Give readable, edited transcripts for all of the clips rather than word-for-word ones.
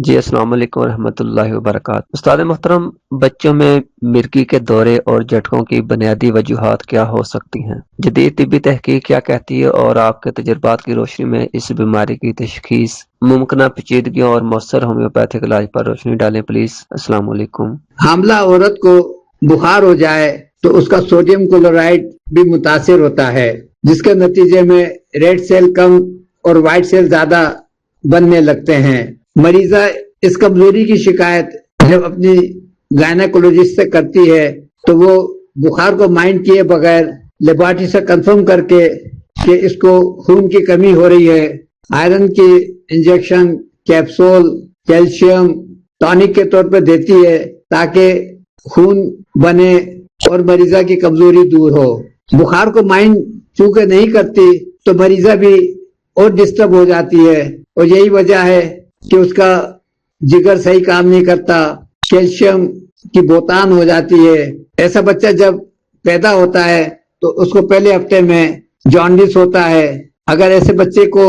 جی السلام علیکم ورحمۃ اللہ وبرکاتہ۔ استاد محترم، بچوں میں مرگی کے دورے اور جھٹکوں کی بنیادی وجوہات کیا ہو سکتی ہیں؟ جدید طبی تحقیق کیا کہتی ہے اور آپ کے تجربات کی روشنی میں اس بیماری کی تشخیص، ممکنہ پیچیدگیوں اور مؤثر ہومیوپیتھک علاج پر روشنی ڈالیں پلیز۔ السلام علیکم۔ حاملہ عورت کو بخار ہو جائے تو اس کا سوڈیم کلورائڈ بھی متاثر ہوتا ہے، جس کے نتیجے میں ریڈ سیل کم اور وائٹ سیل زیادہ بننے لگتے ہیں۔ مریضہ اس کمزوری کی شکایت جب اپنی گائنیکولوجسٹ سے کرتی ہے تو وہ بخار کو مائنڈ کیے بغیر لیبارٹری سے کنفرم کر کے کہ اس کو خون کی کمی ہو رہی ہے، آئرن کی انجیکشن، کیپسول، کیلشیم ٹانک کے طور پہ دیتی ہے تاکہ خون بنے اور مریضہ کی کمزوری دور ہو۔ بخار کو مائنڈ چونکہ نہیں کرتی تو مریضہ بھی اور ڈسٹرب ہو جاتی ہے، اور یہی وجہ ہے کہ اس کا جگر صحیح کام نہیں کرتا، کیلشیم کی بہتان ہو جاتی ہے۔ ایسا بچہ جب پیدا ہوتا ہے تو اس کو پہلے ہفتے میں جانڈس ہوتا ہے۔ اگر ایسے بچے کو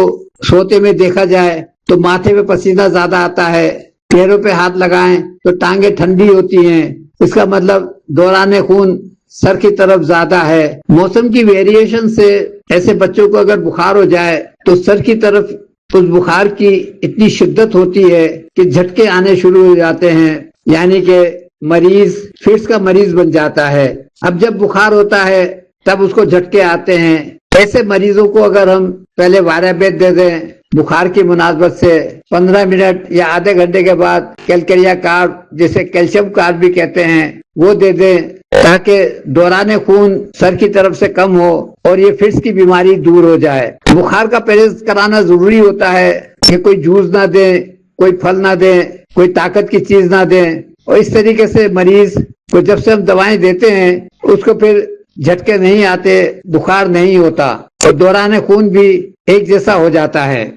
سوتے میں دیکھا جائے تو ماتھے پہ پسینہ زیادہ آتا ہے، پیروں پہ ہاتھ لگائیں تو ٹانگیں ٹھنڈی ہوتی ہیں، اس کا مطلب دوران خون سر کی طرف زیادہ ہے۔ موسم کی ویریشن سے ایسے بچوں کو اگر بخار ہو جائے تو سر کی طرف اس بخار کی اتنی شدت ہوتی ہے کہ جھٹکے آنے شروع ہو جاتے ہیں، یعنی کہ مریض فٹس کا مریض بن جاتا ہے۔ اب جب بخار ہوتا ہے تب اس کو جھٹکے آتے ہیں۔ ایسے مریضوں کو اگر ہم پہلے وائرابیٹ دے دیں بخار کی مناسبت سے، 15 منٹ یا آدھے گھنٹے کے بعد کیلکریا کارب، جسے کیلشیم کارب بھی کہتے ہیں، وہ دے دیں تاکہ دوران خون سر کی طرف سے کم ہو اور یہ فٹس کی بیماری دور ہو جائے۔ بخار کا پرہیز کرانا ضروری ہوتا ہے کہ کوئی جوس نہ دیں، کوئی پھل نہ دیں، کوئی طاقت کی چیز نہ دیں، اور اس طریقے سے مریض کو جب سے ہم دوائیں دیتے ہیں اس کو پھر جھٹکے نہیں آتے، بخار نہیں ہوتا اور دوران خون بھی ایک جیسا ہو جاتا ہے۔